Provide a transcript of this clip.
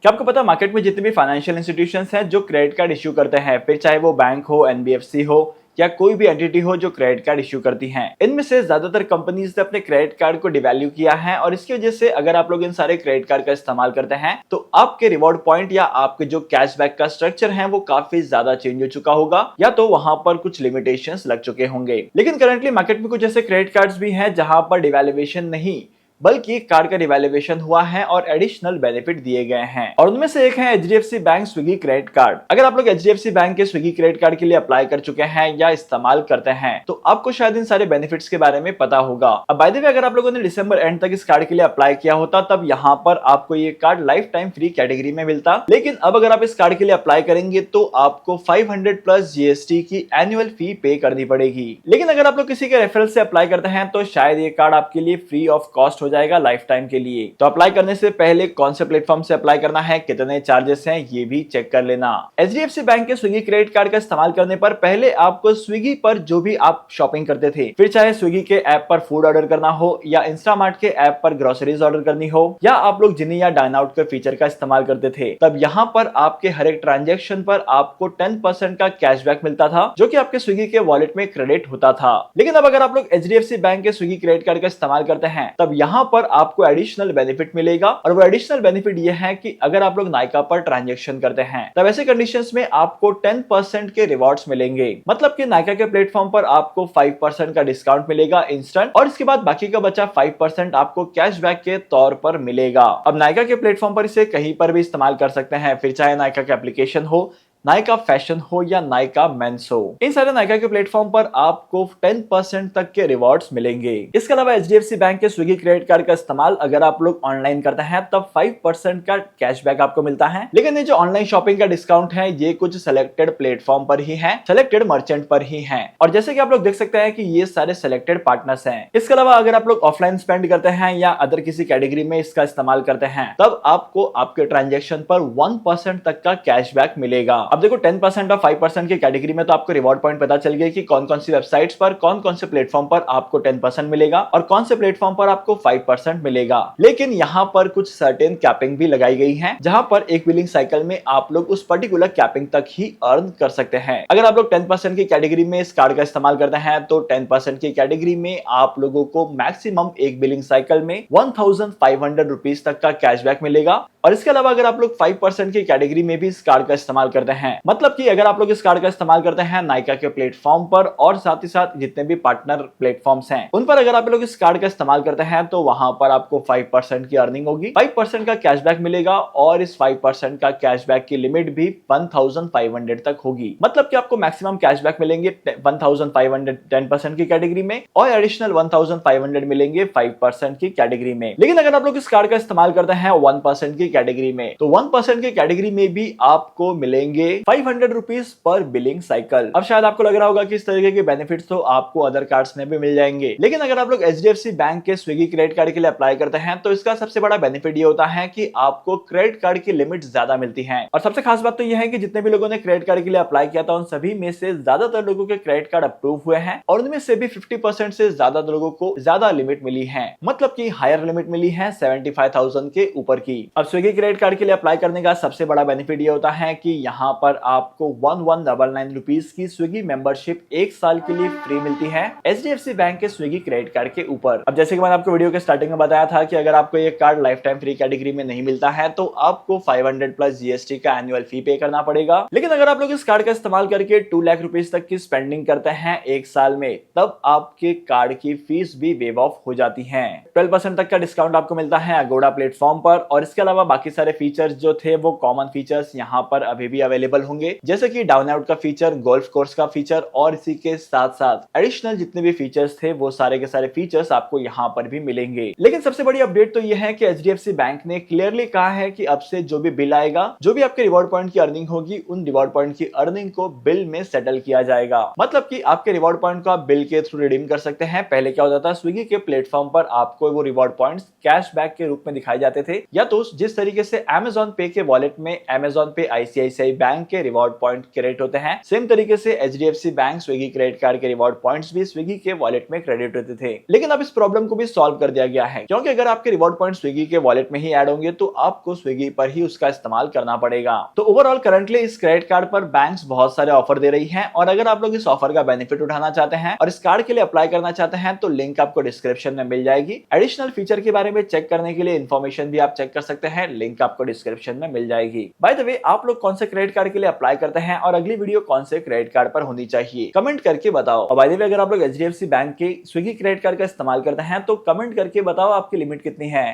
क्या आपको पता है मार्केट में जितने भी फाइनेंशियल इंस्टीट्यूशंस हैं जो क्रेडिट कार्ड इश्यू करते हैं, फिर चाहे वो बैंक हो, एनबीएफसी हो या कोई भी एंटिटी हो जो क्रेडिट कार्ड इश्यू करती हैं, इनमें से ज्यादातर कंपनीज ने अपने क्रेडिट कार्ड को डिवैल्यू किया है और इसकी वजह से अगर आप लोग इन सारे क्रेडिट कार्ड का इस्तेमाल करते हैं तो आपके रिवॉर्ड पॉइंट या आपके जो कैशबैक का स्ट्रक्चर है वो काफी ज्यादा चेंज हो चुका होगा या तो वहां पर कुछ लिमिटेशंस लग चुके होंगे। लेकिन करंटली मार्केट में कुछ ऐसे क्रेडिट कार्ड्स भी हैं जहां पर डिवैल्यूएशन नहीं बल्कि कार्ड का रिवैल्यूएशन हुआ है और एडिशनल बेनिफिट दिए गए हैं और उनमें से एक है HDFC bank Swiggy credit card. अगर आप लोग एचडीएफसी बैंक के स्विगी क्रेडिट कार्ड के लिए अप्लाई कर चुके हैं या इस्तेमाल करते हैं तो आपको शायद इन सारे बेनिफिट्स के बारे में पता होगा। अब बाय द वे अगर आप लोगों ने दिसंबर एंड तक इस कार्ड के लिए अप्लाई किया होता तब यहाँ पर आपको ये card life time free category में मिलता, लेकिन अब अगर आप इस कार्ड के लिए अप्लाई करेंगे तो आपको 500 प्लस जीएसटी की एनुअल फी पे करनी पड़ेगी। लेकिन अगर आप लोग किसी के रेफरल से अप्लाई करते हैं तो शायद ये कार्ड आपके लिए फ्री ऑफ कॉस्ट हो जाएगा लाइफ टाइम के लिए। तो अप्लाई करने से पहले कौन से प्लेटफॉर्म से अप्लाई करना है, कितने चार्जेस हैं, ये भी चेक कर लेना। एचडीएफसी बैंक के स्विगी क्रेडिट कार्ड का इस्तेमाल करने पर पहले आपको स्विगी पर जो भी आप शॉपिंग करते थे, फिर चाहे स्विगी के ऐप पर फूड ऑर्डर करना हो या इंस्टामार्ट के ऐप पर ग्रोसरीज ऑर्डर करनी हो या आप लोग जिनी या डाइन आउट के फीचर का इस्तेमाल करते थे, तब यहाँ पर आपके हर एक ट्रांजेक्शन पर आपको 10% का कैशबैक मिलता था जो कि आपके स्विगी के वॉलेट में क्रेडिट होता था। लेकिन अब अगर आप लोग एचडीएफसी बैंक के स्विगी क्रेडिट कार्ड का इस्तेमाल करते हैं तब यहाँ पर आपको एडिशनल बेनिफिट मिलेगा और वो एडिशनल बेनिफिट ये है कि अगर आप लोग नायका पर ट्रांजैक्शन करते हैं तब ऐसे कंडीशंस में आपको 10% के रिवॉर्ड्स मिलेंगे। मतलब कि नायका के प्लेटफॉर्म पर आपको 5% का डिस्काउंट मिलेगा इंस्टेंट और इसके बाद बाकी का बचा 5% आपको कैशबैक के तौर पर मिलेगा। अब नायका के प्लेटफॉर्म पर इसे कहीं पर भी इस्तेमाल कर सकते हैं, फिर चाहे नायका के एप्लीकेशन हो, नायका फैशन हो या नायका मेंस हो, इन सारे नायका के प्लेटफॉर्म पर आपको 10% तक के रिवॉर्ड्स मिलेंगे। इसके अलावा एचडीएफसी बैंक के स्विगी क्रेडिट कार्ड का इस्तेमाल अगर आप लोग ऑनलाइन करते हैं तब 5% का कैशबैक आपको मिलता है। लेकिन ये जो ऑनलाइन शॉपिंग का डिस्काउंट है ये कुछ सिलेक्टेड प्लेटफॉर्म पर ही है, सिलेक्टेड मर्चेंट पर ही है और जैसे कि आप लोग देख सकते हैं कि ये सारे सिलेक्टेड पार्टनर्स हैं। इसके अलावा अगर आप लोग ऑफलाइन स्पेंड करते हैं या अदर किसी कैटेगरी में इसका इस्तेमाल करते हैं तब आपको आपके ट्रांजेक्शन पर 1% तक का कैशबैक मिलेगा। अब देखो 10% और 5% की कैटेगरी में तो आपको रिवॉर्ड पॉइंट पता चल गया कि कौन कौन सी वेबसाइट्स पर कौन कौन से प्लेटफॉर्म पर आपको 10% मिलेगा और कौन से प्लेटफॉर्म पर आपको 5% मिलेगा। लेकिन यहाँ पर कुछ सर्टेन कैपिंग भी लगाई गई है जहां पर एक बिलिंग साइकिल में आप लोग उस पर्टिकुलर कैपिंग तक ही अर्न कर सकते हैं। अगर आप लोग 10% की कैटेगरी में इस कार्ड का इस्तेमाल करते हैं तो 10% की कैटेगरी में आप लोगों को मैक्सिमम एक बिलिंग साइकिल में 1500 रुपीज तक का कैशबैक मिलेगा और इसके अलावा अगर आप लोग 5% की कैटेगरी में भी इस कार्ड का इस्तेमाल करते हैं, मतलब कि अगर आप लोग इस कार्ड का इस्तेमाल करते हैं नायका के प्लेटफॉर्म पर और साथ ही साथ जितने भी पार्टनर प्लेटफॉर्म्स हैं उन पर अगर आप लोग इस कार्ड का इस्तेमाल करते हैं तो वहां पर आपको 5% की अर्निंग होगी, 5% का कैशबैक मिलेगा और इस 5% का कैशबैक की लिमिट भी 1500 तक होगी। मतलब कि आपको मैक्सिमम कैशबैक मिलेंगे 1500 10% की कैटेगरी में और एडिशनल 1500 मिलेंगे 5% की कैटेगरी में। लेकिन अगर आप लोग इस कार्ड का इस्तेमाल करते हैं 1% की कैटेगरी में तो 1% की कैटेगरी में भी आपको मिलेंगे 500 रुपीज पर बिलिंग साइकिल। अब शायद आपको लग रहा होगा कि इस तरीके के बेनिफिट्स तो आपको अदर कार्ड्स में भी मिल जाएंगे, लेकिन अगर आप लोग एचडीएफसी बैंक के स्विगी क्रेडिट कार्ड के लिए अप्लाई करते हैं तो इसका सबसे बड़ा बेनिफिट ये होता है कि आपको क्रेडिट कार्ड की लिमिट ज्यादा मिलती है और सबसे खास बात तो यह है कि जितने भी लोगों ने क्रेडिट कार्ड के लिए अप्लाई किया था उन सभी में से ज्यादातर लोगों के क्रेडिट कार्ड अप्रूव हुए हैं और उनमें से भी 50% से ज्यादा लोगों को ज्यादा लिमिट मिली है, मतलब कि हायर लिमिट मिली है 75,000 के ऊपर की। अब स्विगी क्रेडिट कार्ड के लिए अप्लाई करने का सबसे बड़ा बेनिफिट ये होता है कि यहाँ पर आपको 1199 रुपीज की स्विगी मेंबरशिप एक साल के लिए फ्री मिलती है एचडीएफसी बैंक के स्विगी क्रेडिट कार्ड के ऊपर। अब जैसे कि मैंने आपको वीडियो के स्टार्टिंग में बताया था कि अगर आपको ये card life time free category में नहीं मिलता है तो आपको 500 प्लस जीएसटी का एनुअल फी पे करना पड़ेगा। लेकिन अगर आप लोग इस कार्ड का इस्तेमाल करके 2 लाख रुपीज तक की स्पेंडिंग करते हैं एक साल में तब आपके कार्ड की फीस भी वेव ऑफ हो जाती है। 12% तक का डिस्काउंट आपको मिलता है अगोड़ा प्लेटफॉर्म पर और इसके अलावा बाकी सारे फीचर्स जो थे वो कॉमन फीचर्स यहाँ पर अभी भी अवेलेबल होंगे, जैसे कि डाउन आउट का फीचर, गोल्फ कोर्स का फीचर और इसी के साथ साथ एडिशनल जितने भी फीचर्स थे वो सारे के सारे फीचर्स आपको यहाँ पर भी मिलेंगे। लेकिन सबसे बड़ी अपडेट तो यह है कि एचडीएफसी बैंक ने क्लियरली कहा है कि अब से जो भी बिल आएगा, जो भी आपके रिवॉर्ड पॉइंट की अर्निंग होगी, उन रिवॉर्ड पॉइंट की अर्निंग को बिल में सेटल किया जाएगा। मतलब कि आपके रिवॉर्ड पॉइंट को आप बिल के थ्रू रिडीम कर सकते हैं। पहले क्या होता था, स्विगी के प्लेटफॉर्म पर आपको वो रिवॉर्ड पॉइंट्स कैशबैक के रूप में दिखाए जाते थे, या तो जिस तरीके से अमेजॉन पे के वॉलेट में अमेजॉन पे, आईसीआईसीआई बैंक बैंक के रिवॉर्ड पॉइंट क्रेडिट होते हैं। सेम तरीके से HDFC bank Swiggy credit card के रिवॉर्ड पॉइंट्स भी स्विगी के वॉलेट में क्रेडिट होते थे। लेकिन अब इस प्रॉब्लम को भी सॉल्व कर दिया गया है, क्योंकि अगर आपके रिवॉर्ड पॉइंट स्विगी के वॉलेट में ही ऐड होंगे तो आपको स्विगी पर ही उसका इस्तेमाल करना पड़ेगा। तो ओवरऑल करंटली इस क्रेडिट कार्ड पर बैंक्स बहुत सारे ऑफर दे रही हैं, और अगर आप लोग इस ऑफर का बेनिफिट उठाना चाहते हैं और इस कार्ड के लिए अप्लाई करना चाहते हैं तो लिंक आपको डिस्क्रिप्शन में मिल जाएगी। एडिशनल फीचर के बारे में चेक करने के लिए इन्फॉर्मेशन भी आप चेक कर सकते हैं, लिंक आपको डिस्क्रिप्शन में मिल जाएगी। बाय द वे, आप लोग कौन से क्रेडिट कार्ड के लिए अप्लाई करते हैं और अगली वीडियो कौन से क्रेडिट कार्ड पर होनी चाहिए, कमेंट करके बताओ। और बाय द वे, अगर आप लोग HDFC बैंक के स्विगी क्रेडिट कार्ड का इस्तेमाल करते हैं तो कमेंट करके बताओ आपकी लिमिट कितनी है।